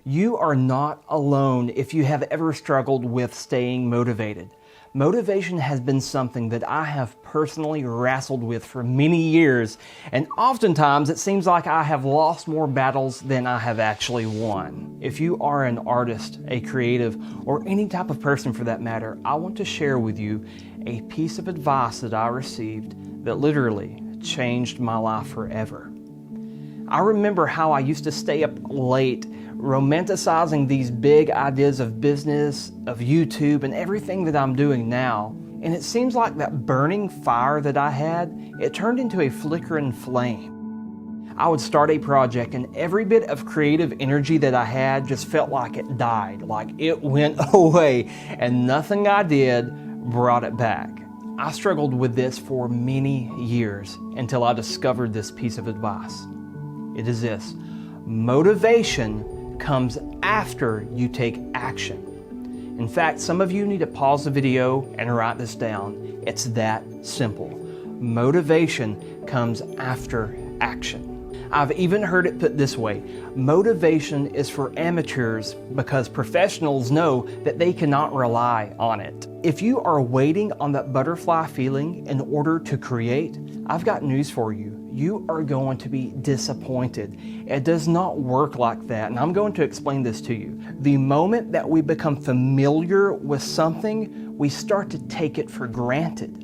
You are not alone if you have ever struggled with staying motivated. Motivation has been something that I have personally wrestled with for many years, and oftentimes it seems like I have lost more battles than I have actually won. If you are an artist, a creative, or any type of person for that matter, I want to share with you a piece of advice that I received that literally changed my life forever. I remember how I used to stay up late romanticizing these big ideas of business, of YouTube, and everything that I'm doing now. And it seems like that burning fire that I had, it turned into a flickering flame. I would start a project and every bit of creative energy that I had just felt like it died, like it went away, and nothing I did brought it back. I struggled with this for many years until I discovered this piece of advice. It is this: motivation comes after you take action. In fact, some of you need to pause the video and write this down. It's that simple. Motivation comes after action. I've even heard it put this way: motivation is for amateurs because professionals know that they cannot rely on it. If you are waiting on that butterfly feeling in order to create, I've got news for you. You are going to be disappointed. It does not work like that, and I'm going to explain this to you. The moment that we become familiar with something, we start to take it for granted.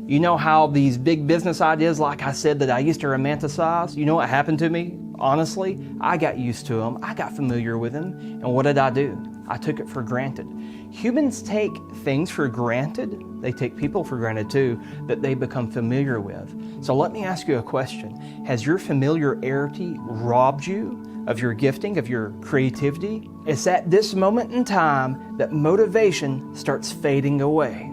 You know how these big business ideas, like I said, that I used to romanticize, you know what happened to me? Honestly, I got used to them. I got familiar with them. And what did I do? I took it for granted. Humans take things for granted. They take people for granted too, that they become familiar with. So let me ask you a question. Has your familiarity robbed you of your gifting, of your creativity? It's at this moment in time that motivation starts fading away.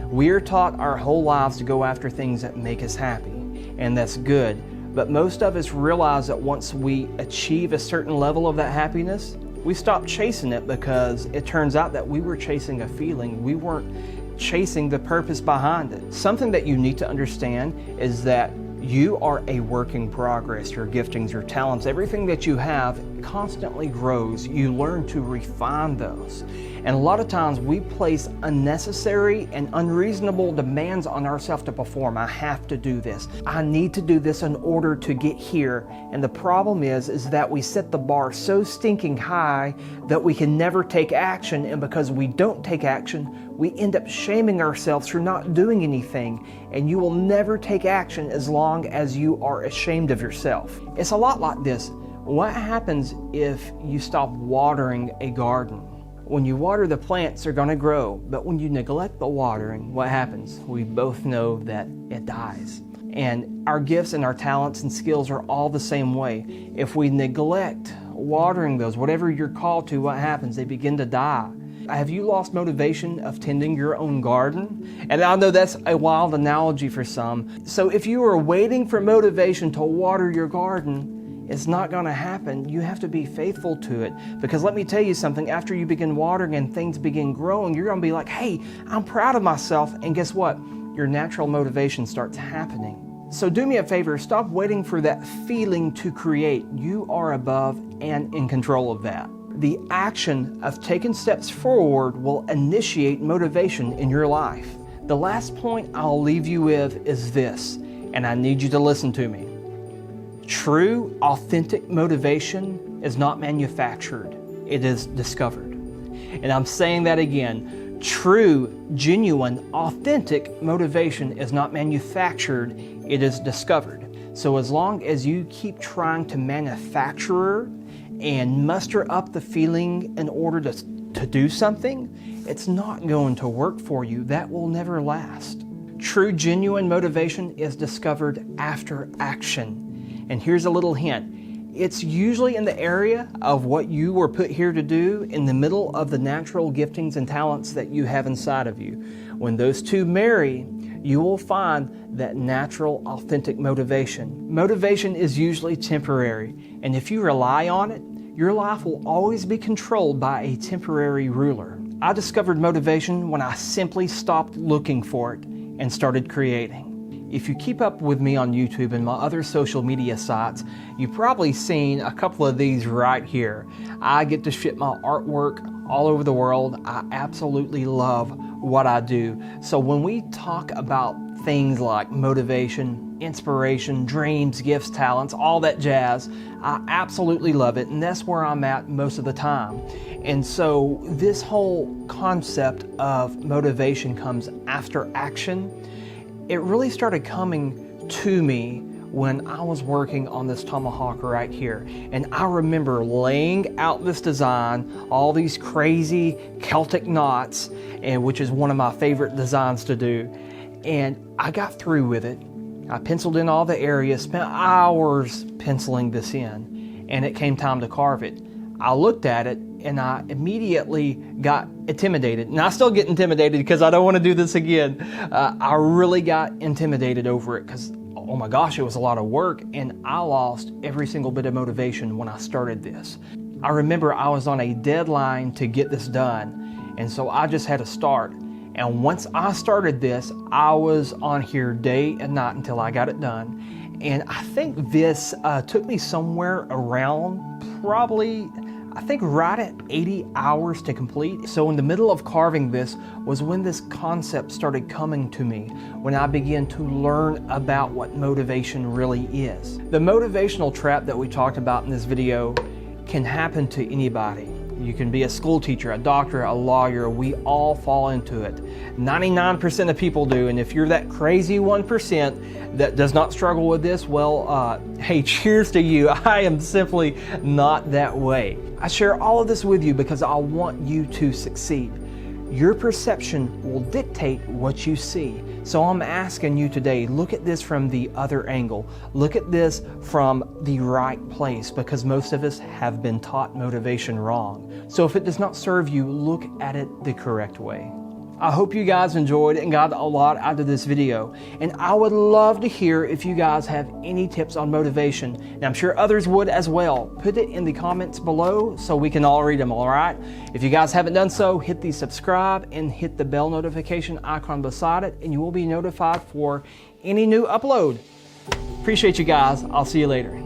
We are taught our whole lives to go after things that make us happy, and that's good. But most of us realize that once we achieve a certain level of that happiness, we stop chasing it because it turns out that we were chasing a feeling. We weren't chasing the purpose behind it. Something that you need to understand is that you are a work in progress. Your giftings, your talents, everything that you have constantly grows. You learn to refine those. And a lot of times we place unnecessary and unreasonable demands on ourselves to perform. I have to do this. I need to do this in order to get here. And the problem is that we set the bar so stinking high that we can never take action. And because we don't take action, we end up shaming ourselves for not doing anything. And you will never take action as long as you are ashamed of yourself. It's a lot like this. What happens if you stop watering a garden? When you water, the plants are going to grow, but when you neglect the watering, what happens? We both know that it dies. And our gifts and our talents and skills are all the same way. If we neglect watering those, whatever you're called to, what happens? They begin to die. Have you lost motivation of tending your own garden? And I know that's a wild analogy for some. So if you are waiting for motivation to water your garden, it's not going to happen. You have to be faithful to it. Because let me tell you something, after you begin watering and things begin growing, you're going to be like, hey, I'm proud of myself. And guess what? Your natural motivation starts happening. So do me a favor, stop waiting for that feeling to create. You are above and in control of that. The action of taking steps forward will initiate motivation in your life. The last point I'll leave you with is this, and I need you to listen to me. True, authentic motivation is not manufactured, it is discovered. And I'm saying that again. True, genuine, authentic motivation is not manufactured, it is discovered. So as long as you keep trying to manufacture and muster up the feeling in order to do something, it's not going to work for you. That will never last. True, genuine motivation is discovered after action. And here's a little hint. It's usually in the area of what you were put here to do, in the middle of the natural giftings and talents that you have inside of you. When those two marry, you will find that natural, authentic motivation. Motivation is usually temporary, and if you rely on it, your life will always be controlled by a temporary ruler. I discovered motivation when I simply stopped looking for it and started creating. If you keep up with me on YouTube and my other social media sites, you've probably seen a couple of these right here. I get to ship my artwork all over the world. I absolutely love what I do. So when we talk about things like motivation, inspiration, dreams, gifts, talents, all that jazz, I absolutely love it, and that's where I'm at most of the time. And so this whole concept of motivation comes after action. It really started coming to me when I was working on this tomahawk right here. And I remember laying out this design, all these crazy Celtic knots, and which is one of my favorite designs to do. And I got through with it. I penciled in all the areas, spent hours penciling this in, and it came time to carve it. I looked at it and I immediately got intimidated. And I still get intimidated because I don't want to do this again. I really got intimidated over it because, oh my gosh, it was a lot of work, and I lost every single bit of motivation when I started this. I remember I was on a deadline to get this done, and so I just had to start. And once I started this, I was on here day and night until I got it done. And I think this took me somewhere around probably, I think right at 80 hours to complete. So in the middle of carving this was when this concept started coming to me, when I began to learn about what motivation really is. The motivational trap that we talked about in this video can happen to anybody. You can be a school teacher, a doctor, a lawyer. We all fall into it. 99% of people do. And if you're that crazy 1% that does not struggle with this, well, hey, cheers to you. I am simply not that way. I share all of this with you because I want you to succeed. Your perception will dictate what you see. So I'm asking you today, look at this from the other angle. Look at this from the right place, because most of us have been taught motivation wrong. So if it does not serve you, look at it the correct way. I hope you guys enjoyed and got a lot out of this video. And I would love to hear if you guys have any tips on motivation. And I'm sure others would as well. Put it in the comments below so we can all read them, all right? If you guys haven't done so, hit the subscribe and hit the bell notification icon beside it, and you will be notified for any new upload. Appreciate you guys. I'll see you later.